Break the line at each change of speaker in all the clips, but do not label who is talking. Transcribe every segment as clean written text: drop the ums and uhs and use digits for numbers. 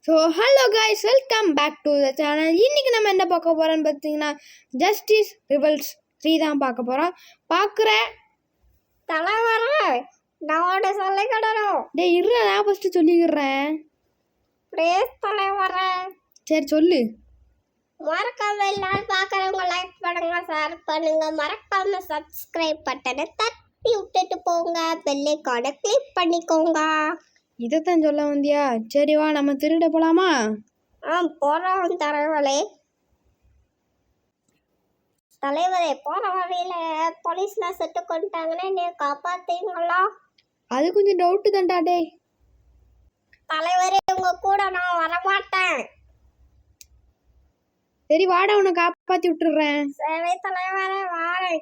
So hello guys, welcome back to the channel. இன்றைக்கி நம்ம என்ன பார்க்க போகிறோன்னு பார்த்தீங்கன்னா, ஜஸ்டிஸ் ரிவல்ஸ் 3 தான் பார்க்க போகிறோம். பார்க்குற
தலைவரே, நான் சொல்லிக்கிடணும்.
டேய் இருடா, நான் ஃபஸ்ட்டு சொல்லிக்கிறேன்.
ப்ளீஸ் தலைவரே,
சரி சொல்லு.
மறக்காம எல்லாரும் பார்க்குறவங்க லைக் பண்ணுங்க, ஷேர் பண்ணுங்க, மறக்காம சப்ஸ்கிரைப் பட்டனை தட்டி விட்டுட்டு போங்க, பெல் ஐகானை கிளிக் பண்ணிக்கோங்க.
இதைத்தான் சொல்ல வந்தியா? சரி வா, நம்ம திருட போகலாமா?
போகிறோம் தலைவரே. போகிற வழியில் போலீஸ்லாம் செட்டு கொண்டுட்டாங்கன்னா நீ காப்பாற்றீங்களா?
அது கொஞ்சம் டவுட்டு தான்டா. டே
தலைவரே, உங்கள் கூட நான் வரமாட்டேன்.
சரி வாடா, உன்னை காப்பாற்றி விட்டுடுறேன்.
சரி தலைவரே, வாரேன்.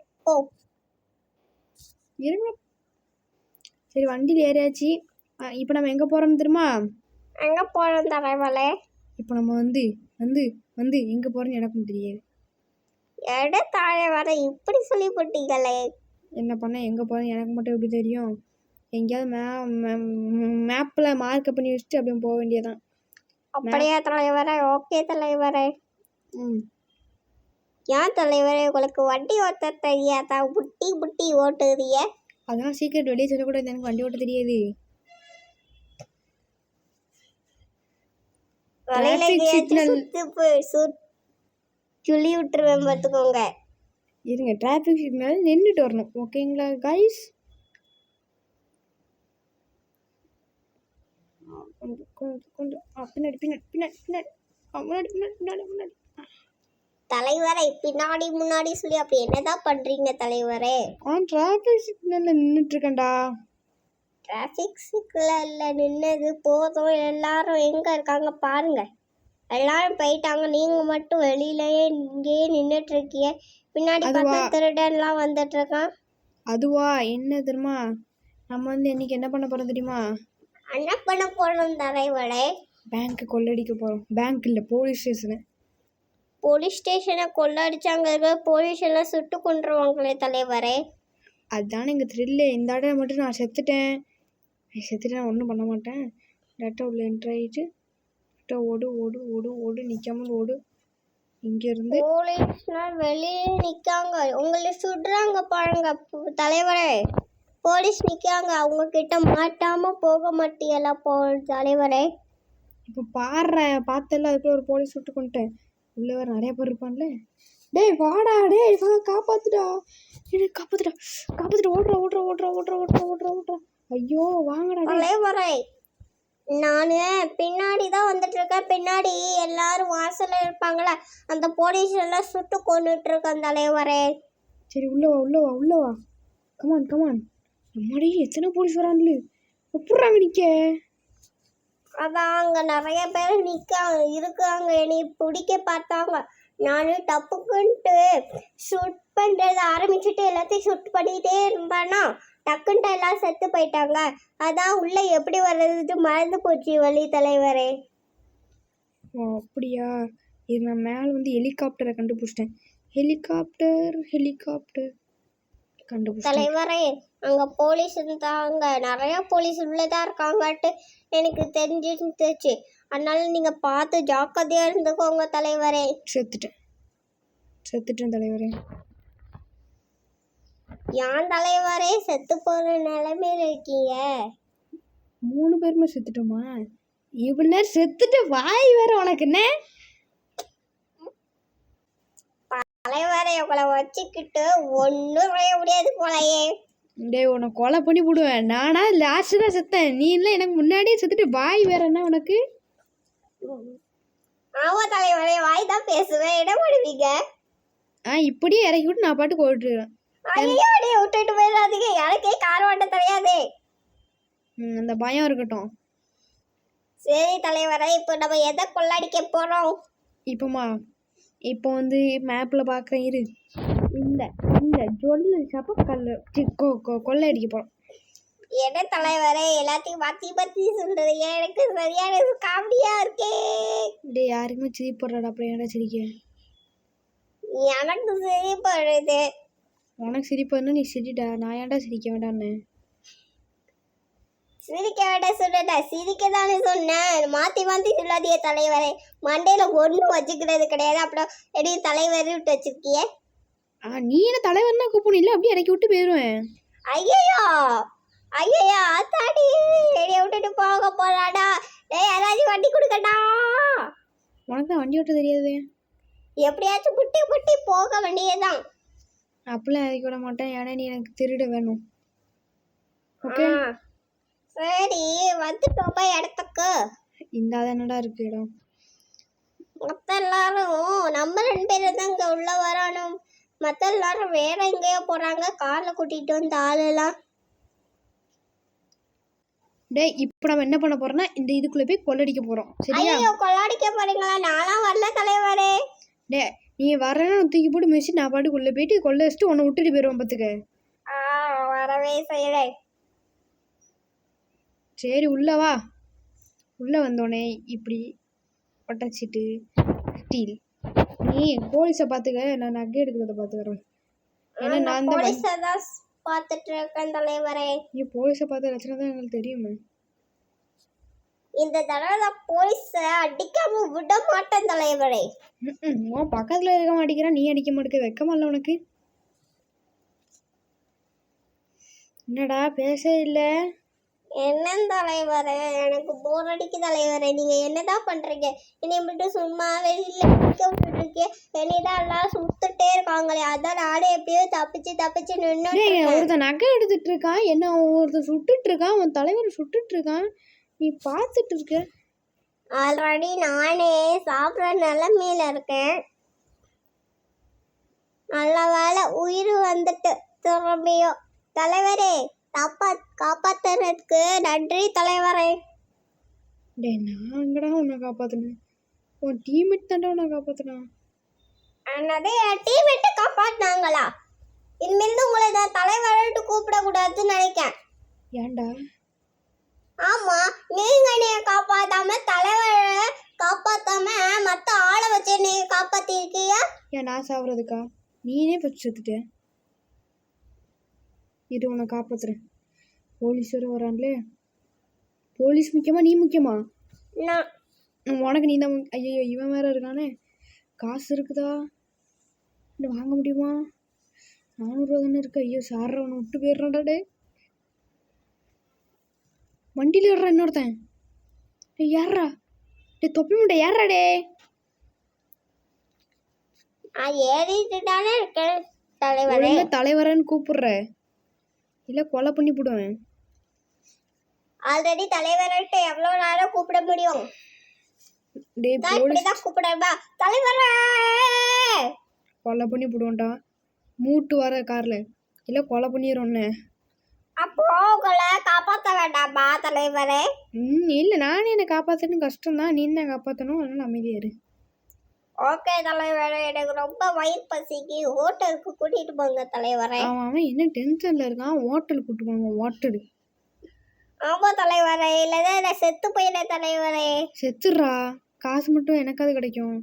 இருங்க. சரி வண்டியில் ஏறியாச்சு. இப்போ நம்ம எங்கே போகிறோம்னு தெரியுமா?
எங்கே போகிறோம் தலைவரே?
இப்போ நம்ம வந்து வந்து வந்து எங்கே போகிறோன்னு எனக்கும் தெரியாது.
எடு தலைவரே, இப்படி சொல்லி போட்டீங்களே.
என்ன பண்ண எங்கே போகிறேன்னு எனக்கு மட்டும் எப்படி தெரியும்? எங்கேயாவது மேப்பில் மார்க்கப் பண்ணி வச்சுட்டு அப்படியே போக வேண்டியதான்.
அப்படியா தலைவரே? ஓகே தலைவரே. ஏன் தலைவரே, உங்களுக்கு வண்டி ஓட்ட தெரியாதா? புட்டி புட்டி ஓட்டுறிய.
அதெல்லாம் சீக்கிரம் வெளியே சொல்லக்கூடாது, எனக்கு வண்டி ஓட்ட தெரியாது.
சொல்லி விட்டுருவேன் பார்த்துக்கோங்க.
இருங்க, டிராஃபிக் சிக்னல் நின்றுட்டு வரணும், ஓகேங்களா கைஸ்? பின்னாடி பின்னாடி பின்னாடி பின்னாடி முன்னாடி பின்னாடி பின்னாடி முன்னாடி.
தலைவரை பின்னாடி முன்னாடி சொல்லி அப்படி என்னதான் பண்றீங்க தலைவரே?
டிராஃபிக் சிக்னல்ல நின்றுட்டு இருக்கேன்டா.
டிராஃபிக் சிக்னல்ல நின்னது போதும். எல்லாரும் எங்க இருக்காங்க பாருங்க. எல்லாரும் போயிட்டாங்க, நீங்க மட்டும் வெளியிலயே இங்கேயே நின்றுட்டு இருக்கீங்க. பின்னாடி பார்த்தா திருடன்லாம் வந்துட்டு இருக்கான்.
அதுவா? என்ன தெரியுமா, நம்ம வந்து இன்னைக்கு என்ன பண்ண போறோம் தெரியுமா?
என்ன பண்ண போறோம் தலைவரே?
பேங்க் கொள்ளடிக்க போறோம். பேங்க் இல்ல, போலீஸ் ஸ்டேஷனு.
போலீஸ் ஸ்டேஷனை கொள்ளடிச்சாங்க, போலீஸ் எல்லாம் சுட்டு கொண்டுருவாங்களே தலைவரே.
அதுதானே எங்கள் த்ரில்லு. இந்த ஆடை மட்டும் நான் செத்துட்டேன் ஒன்றும் பண்ண மாட்டேன். டேட்டா உள்ள என்ட்ரு ஆகிட்டு ஓடு ஓடு ஓடு ஓடு, நிற்காமல் ஓடு. இங்கேருந்து
போலீஸ்லாம் வெளியே நிற்காங்க, உங்களை சுடுறாங்க பாருங்க தலைவரே. போலீஸ் நிற்காங்க, அவங்க கிட்ட மாட்டாமல் போக மாட்டீங்களா தலைவரே?
இப்போ பார்த்தல, அதுக்குள்ள ஒரு போலீஸ் சுட்டு கொண்டுட்டேன். உள்ளே வேறு நிறைய பேர் இருப்பான்ல. டேய் வாடா, டேய் வா, காப்பாத்துடா, எனக்கு காப்பாத்துடா. ஓடுறா. ஐயோ வாங்கடா
தலைவரே. நான் பின்னாடி தான் வந்துட்டு இருக்கேன். பின்னாடி எல்லாரும் வாசல்ல இருப்பாங்களே, அந்த போலீஸ் எல்லாம் சுட்டு கொண்டுட்டு இருக்கேன் தலைவரே.
சரி உள்ள வா. கமான். நம்மாடி எத்தனை போலீஸ் வரான்ல, எப்படிறாங்க நிக்க?
அதான் அங்கே நிறைய பேர் இருக்காங்க. என்னை பிடிக்க பார்த்தாங்க. நான் டப்புக்குன்ட்டு ஷூட் பண்ணுறது ஆரம்பிச்சுட்டு எல்லாத்தையும் ஷூட் பண்ணிகிட்டே இருந்தேன்னா டக்குன்ட்டு எல்லாம் செத்து போயிட்டாங்க. அதான் உள்ளே எப்படி வர்றது மறந்து போச்சு வழி தலைவரே.
ஓ அப்படியா? இது நான் மேலே வந்து ஹெலிகாப்டரை கண்டுபிடிச்சிட்டேன். ஹெலிகாப்டர் கண்டுபிடிச்சேன்
தலைவரே. அங்கே போலீஸ் இருந்தாங்க, நிறையா போலீஸ் உள்ளதான் இருக்காங்கட்டு எனக்கு தெரிஞ்சிருந்துச்சு. அதனால நீங்கள் பார்த்து ஜாக்கிரதையாக இருந்துக்கோங்க தலைவரே.
செத்துட்டேன் தலைவரே.
ஏன் தலைவரே செத்து போகிற நிலைமையில இருக்கீங்க?
3 பேருமே செத்துட்டோமா? இவ்வளோ நேரம் செத்துட்டு வாய் வேற உனக்கு என்ன?
தலைவரை உங்களை வச்சுக்கிட்டு ஒன்றும் செய்ய முடியாது போலையே.
டேய் உன்னை கொலை பண்ணி போடுவேன். நானா லாஸ்ட்டு தான் செத்தேன், நீ இல்லை எனக்கு முன்னாடியே செத்துட்டு வாய் வேற என்ன உனக்கு?
ஆமா தலைவரே, வாய் தான் பேசுவேன், இடம் விடுவீங்க.
இப்படியே இறக்கி விட்டு நான் பாட்டுக்கு ஓட்டுருவேன்.
ஐயோ விட்டுட்டு போயிடாதீங்க, எனக்கே கார் ஓட்ட தெரியாதே.
அந்த பயம் இருக்கட்டும்.
சரி தலைவரே, இப்போ நம்ம எதை கொள்ளடிக்க போறோம்?
இப்போ வந்து மேப்பில் பார்க்குறேன் இரு. இந்த ஜொல்லு கொள்ளை அடிக்க போகிறோம்.
என்ன தலைவரே, எல்லாத்தையும் மாற்றி சொல்றீங்க, எனக்கு சரியான காமெடியா இருக்கே.
டே யாருக்குமே சிரிப்படுறாடா, அப்புறம் ஏன்டா சிரிக்க?
எனக்கு சிரிப்படுது.
உனக்கு சிரிப்படுனா நீ சிரிடா, நான் ஏன்டா சிரிக்க வேண்டான்னு?
சிரிக்க விட சொல்லல, சிரிக்க தானே சொன்னேன். மாத்தி மாத்தி சொல்லாதிய தலைவரே. மண்டையில ஒன்றும் வச்சுக்கிறது கிடையாது. அப்புறம் எப்படி தலைவர் விட்டு வச்சிருக்கிய?
நீ என்ன தலைவர்னா கூப்பிடணும், இல்லை அப்படியே இறக்கி விட்டு போயிடுவேன்.
ஐயோ ஐயோ அத்தாடி, என்னைய விட்டுட்டு போக போறாடா. டேய் யாராச்சும் வண்டி கொடுக்கடா.
உனக்கு தான் வண்டி ஓட்ட தெரியாது.
எப்படியாச்சும் புட்டி புட்டி போக வேண்டியதுதான்.
அப்படிலாம் இறக்கி விட மாட்டேன், ஏன்னா நீ எனக்கு திருட வேணும். ஓகே
சரி, வந்துட்டோம் போய் இடத்துக்கு.
இந்த என்னடா இருக்கு இடம்.
மற்ற எல்லாரும் நம்ம 2 பேரும் தான் இங்கே உள்ள வரணும். மற்ற எல்லாரும் வேற எங்கேயோ போறாங்க. காரில் கூட்டிட்டு வந்த ஆளெல்லாம்.
டேய் இப்போ நம்ம என்ன பண்ண போறோம்னா இந்த இதுக்குள்ள போய் கொள்ளடிக்க போறோம். சரியா?
ஐயோ கொள்ளாடிக்க போறீங்களா? நான்லாம் வரல தலைவரே.
டே நீ வரேன்னு தூக்கி போட்டு மிதிச்சு நான் பாட்டுக்கு உள்ள போயிட்டு கொள்ள வச்சுட்டு உன்னை விட்டுட்டு போயிடுவோம் பார்த்துக்க.
வரவே செய்யறேன்.
சரி உள்ள வா. உள்ள வந்தோடனே இப்படி ஒட்டச்சிட்டு ஸ்டீல். நீ போலீஸை பார்த்துக்க, நான் நகை எடுக்கிறத பார்த்துக்கிறேன். ஏன்னா நான் தான்
போலீஸை தான் பார்த்துட்டு இருக்கேன் தலைவரே.
நீ போலீஸை பார்த்த லட்சணம் தான் எங்களுக்கு தெரியுமே.
இந்த தடவை போலீஸை அடிக்காம விட மாட்டேன் தலைவரே.
உன் பக்கத்தில் இருக்க மாட்டேங்கிறான், நீ அடிக்க மாட்டேங்க. வெக்கமா இல்லை உனக்கு? என்னடா பேச இல்லை?
என்னன்னு தலைவரே, எனக்கு போர் அடிக்கு தலைவரே. நீங்க என்னதான் பண்றீங்க? என்னை மட்டும் சும்மா வெளியில நிக்க விட்டுருக்கீங்க. என்னைதான் எல்லாரும் சுத்துட்டே இருக்காங்களே, அதான் நானே எப்படியோ தப்பிச்சு நின்று.
ஒருத்தன் நகை எடுத்துட்டு இருக்கான், என்ன ஒருத்தன் சுட்டுட்டு இருக்கான், உன் தலைவரை சுட்டுட்டு இருக்கான், நீ பார்த்துட்டு இருக்க.
ஆல்ரெடி நானே சாப்பிட்ற நிலைமையில இருக்கேன். நல்ல வேலை உயிர் வந்துட்டு திரும்பியோ. தலைவரே காப்பாத்துறதுக்கு நன்றி தலைவரே.
டே நான் எங்கடா உன்னை காப்பாத்தினேன்? உன் டீம்மேட் தாண்டா உன்னை காப்பாத்தினான்.
என்னது என் டீம்மேட்டு காப்பாத்தினாங்களா? இனிமேல் உங்களை நான் தலைவர்ட்டு கூப்பிடக்கூடாதுன்னு நினைக்கிறேன்.
ஏன்டா?
ஆமா, நீங்க என்னைய காப்பாத்தாம தலைவரை காப்பாத்தாம மத்த ஆளை வச்சு நீங்க காப்பாத்திருக்கீங்க.
ஏன் நான் சாப்பிட்றதுக்கா? நீனே பச்சு செத்துட்ட. இது உன்னை காப்பாத்துறேன். போலீஸ் வர வரான்லே. போலீஸ் முக்கியமா நீ முக்கியமா? உனக்கு நீ தான். ஐயோ இவன் வேற இருக்கானே. காசு இருக்குதா? இல்லை வாங்க முடியுமா? 400 ரூபா தானே இருக்கு. ஐயோ சார் அவனை விட்டு போயிடுறான்டா. டே வண்டியில் ஏறுறான் இன்னொருத்தன். டே ஏறா. டே தொப்பி முட்டை ஏறா. டே
ஏறிட்டு தானே இருக்கேன் தலைவரே.
தலைவரன்னு கூப்பிடுற, இல்லை கொலை பண்ணி போடுவேன்.
ஆல்ரெடி தலைவர்கிட்ட எவ்வளவு நேரம் கூப்பிட முடியும்? இப்படிதான் கூப்பிடுறா தலைவரே.
கொலை பண்ணி போடுவோம்டா. மூட்டு வர கார்ல இல்லை கொலை பண்ணிடுறோன்னு.
அப்போ உங்களை காப்பாற்ற வேண்டாமா தலைவரே?
இல்லை நானே என்னை காப்பாற்றணும் கஷ்டம்தான், நீ தான் காப்பாற்றணும். அதனால அமைதியா இரு.
ஓகே தலைவரே, எனக்கு ரொம்ப வயிறு பசிக்கு. ஹோட்டலுக்கு கூட்டிட்டு போங்க தலைவரே.
அவன் என்ன டென்ஷன்ல இருக்கான், ஹோட்டலுக்கு கூட்டு போங்க. ஹோட்டலு?
ஆமா தலைவரே, இல்லதான் நான் செத்து போயிட்டேன் தலைவரே.
செத்துடுறா, காசு மட்டும் எனக்காவது கிடைக்கும்.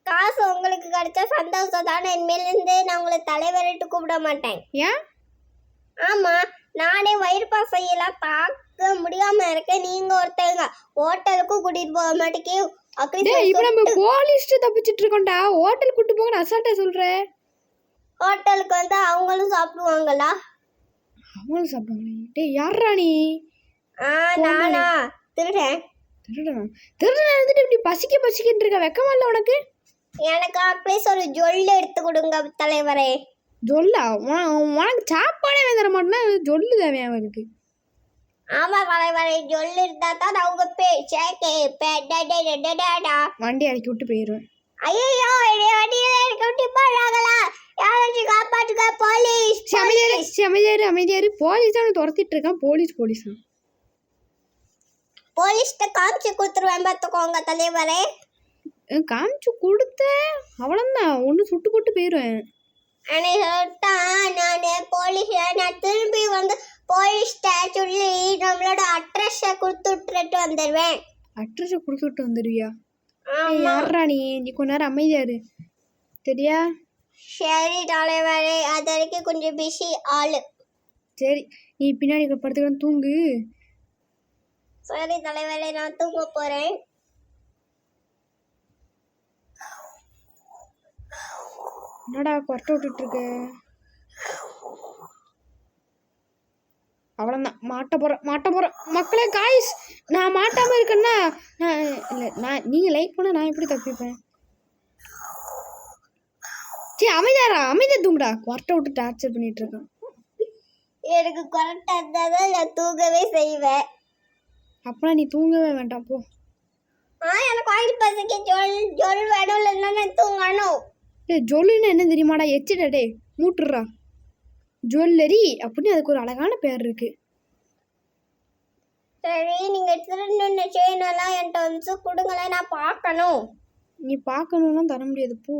காசு உங்களுக்கு கிடைச்சா சந்தோஷம் தானே. இனிமேலிருந்து நான் உங்களை தலைவர்ட்டு கூப்பிட மாட்டேன்.
ஏன்?
ஆமா, நானே வயிறு பசையெல்லாம் தாக்க முடியாம இருக்கேன். நீங்க ஒருத்தங்க ஹோட்டலுக்கு கூட்டிட்டு போக மாட்டேங்க.
இப்ப நம்ம போலீஸ் தப்பிச்சிட்டு இருக்கோம்டா. ஹோட்டல் கூட்டு போங்க அசால்ட்டா சொல்றேன்.
ஹோட்டலுக்கு வந்து அவங்களும் சாப்பிடுவாங்களா?
அவங்களும் சாப்பிடுவாங்க. டேய் யாரா நீ?
நானா திருடன்?
திருடன் இருந்துட்டு இப்படி பசிக்கிட்டு இருக்க. வெக்கமா இல்லை உனக்கு?
எனக்கு அட்லீஸ்ட் ஒரு ஜொல்லு எடுத்து கொடுங்க தலைவரே.
ஜொல்லா? உனக்கு சாப்பாடே தர மாட்டேன்னா ஜொல்லு தேவையா அவனுக்கு?
ஆமா தலைவரே, ஜொல்லு இருந்தா தான் அவங்க பேச்சே கேட்பேன்.
வண்டி இறக்கி விட்டு போயிடுவேன்.
ஐயோ வண்டியில இறக்கி விட்டு போறாங்களா? யாராச்சும் காப்பாற்றுங்க போலீஸ்.
அமைதியாரு. போலீஸ் தான் துரத்திட்டு இருக்கான். போலீஸ் தான்.
போலீஸ்கிட்ட காமிச்சு கொடுத்துருவேன் பார்த்துக்கோங்க தலைவரே.
காமிச்சு கொடுத்த அவ்வளோதான், ஒன்று சுட்டு போட்டு போயிடுவேன்.
நான் போலீஸ் நான் திரும்பி வந்து போலீஸ்கிட்ட சொல்லி நம்மளோட அட்ரஸை கொடுத்துட்டு வந்துடுவேன்.
அட்ரஸை கொடுத்துட்டு வந்துடுவியா? யாரா நீ? கொஞ்ச நேரம் அமைதியாரு சரியா?
சரி தலைவரே, அது வரைக்கும் கொஞ்சம் பிஸி ஆளு.
சரி நீ பின்னாடி படுத்துக்கலாம், தூங்கு.
சரி தலைவரே, நான் தூங்க போறேன்.
என்னடா கொரட்டை விட்டுட்டு இருக்க? அவ்வளோதான், மாட்ட போகிறேன் மக்களே. காய்ஸ், நான் மாட்டாமல் இருக்கேன்னா இல்லை, நீங்கள் லைக் பண்ண நான் எப்படி தப்பிப்பேன்? சரி அமைதியா தூங்குடா. கொரட்டை விட்டு டார்ச்சர் பண்ணிட்டு இருக்கேன்.
எனக்கு கரெக்டா இருந்தாதான் நான் தூங்கவே செய்வேன்.
அப்பனா நீ தூங்கவே வேண்டாம் போ.
எனக்கு ஆயில் பசங்க ஜொல் வேணும், இல்லைன்னா நான் தூங்கணும்.
ஜொல்லுன்னு என்ன தெரியுமாடா? எச்சிடா டே, மூட்டுறா. ஜுவல்லரி அப்படின்னு அதுக்கு ஒரு அழகான பேர் இருக்கு.
சரி, நீங்க திருநெல்வேலி செயின் எல்லாம் என்கிட்ட வந்து கொடுங்களேன், நான் பார்க்கணும்.
நீ பார்க்கணும்னா தர முடியாது போ.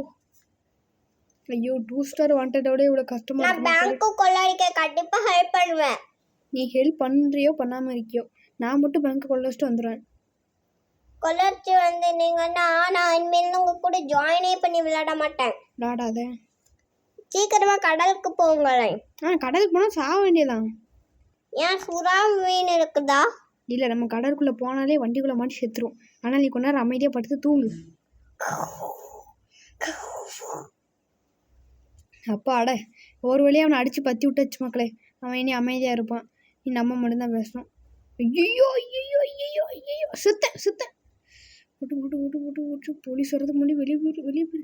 ஐயோ, 2 ஸ்டார் வாண்டடோட இவ்வளோ கஷ்டமா
நான் பேங்க்கு கொள்ளையடிக்க கண்டிப்பா ஹெல்ப் பண்ணுவேன்.
நீ ஹெல்ப் பண்ணுறியோ பண்ணாமல் இருக்கியோ, நான் மட்டும் பேங்க்கு கொள்ளைச்சிட்டு வந்துடுவேன்.
கொள்ளர்ச்சி வந்து நீங்கன்னா நான் இனிமேல் உங்க கூட ஜாயினே பண்ணி விளையாட மாட்டேன்.
விளாடாத.
சீக்கிரமா கடலுக்கு போங்களேன்.
கடலுக்கு போனால் சாக வேண்டியதான்.
ஏன் சுறா மீன் இருக்குதா?
இல்லை, நம்ம கடலுக்குள்ளே போனாலே வண்டிக்குள்ளே மாட்டி செத்துரும். ஆனால் நீ கொஞ்ச நேரம் அமைதியாக படுத்து தூங்கு. அப்பாட, ஒரு வழியாக அவனை அடித்து பற்றி விட்டாச்சு மக்களே. அவன் இனி அமைதியாக இருப்பான். நீ நம்ம மட்டும்தான் பேசணும். ஐயோ ஐயோ ஐயோ ஐயோ, சுத்தேன். விட்டு போலீஸ் வர்றதுக்கு முன்னாடி வெளியே போயிரு.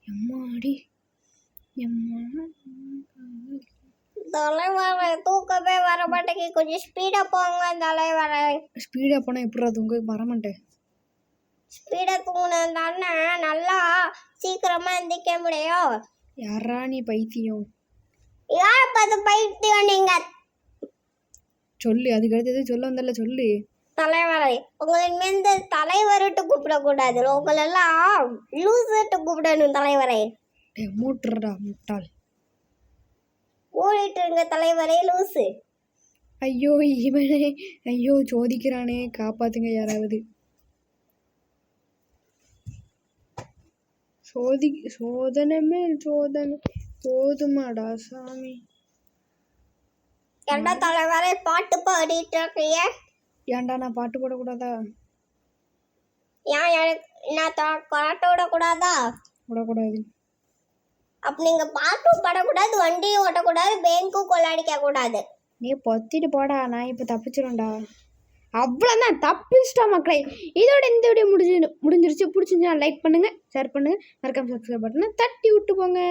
எம்மாடி எம்மா.
தலைவரை தூக்கமே வர மாட்டேங்க, கொஞ்சம் ஸ்பீடா போங்க தலைவரை.
ஸ்பீடாக போனால் எப்படா தூங்க வரமாட்டேன்.
ஸ்பீடா தூங்கினா நல்லா சீக்கிரமா எந்திரிக்க முடியும்.
யாரா நீ பைத்தியம்?
யார் பார்த்து பைத்தியம் நீங்க?
சொல்லு, அதுக்கு அடுத்தது சொல்ல வந்தல சொல்லு.
தலைவரை, உங்களை இந்த தலைவர்கிட்ட கூப்பிடக்கூடாது, உங்களெல்லாம் லூசர்ட்டு கூப்பிடணும் தலைவரை.
மூட்டுறடா முட்டாள்.
ஓடிட்டு இருங்க தலைவரே, லூசு.
ஐயோ இவனே, ஐயோ சோதிக்கிறானே, காப்பாத்துங்க யாராவது. சோதனை மேல் சோதனை போதுமாடா சாமி.
ஏண்டா தலைவரே பாட்டு பாடிட்டு இருக்கீங்க?
ஏன்டா நான் பாட்டு போடக்கூடாதா?
ஏன் நான் பாட்டு விடக்கூடாதா?
விடக்கூடாது.
அப்ப நீங்க பாட்டும் பாடக்கூடாது, வண்டியும் ஓட்டக்கூடாது, பேங்க்கும் கொள்ளையடிக்க கூடாது.
நீ பொத்திட்டு போடா, நான் இப்போ தப்பிச்சிடும்டா. அவ்வளோதான், தப்பிச்சிட்டா மக்களே. இதோட இந்த வீடியோ முடிஞ்சிருச்சு. பிடிச்சிருந்துச்சுன்னா லைக் பண்ணுங்கள், ஷேர் பண்ணுங்கள், மறக்காம சப்ஸ்கிரைப் பட்டனை தட்டி விட்டு போங்க.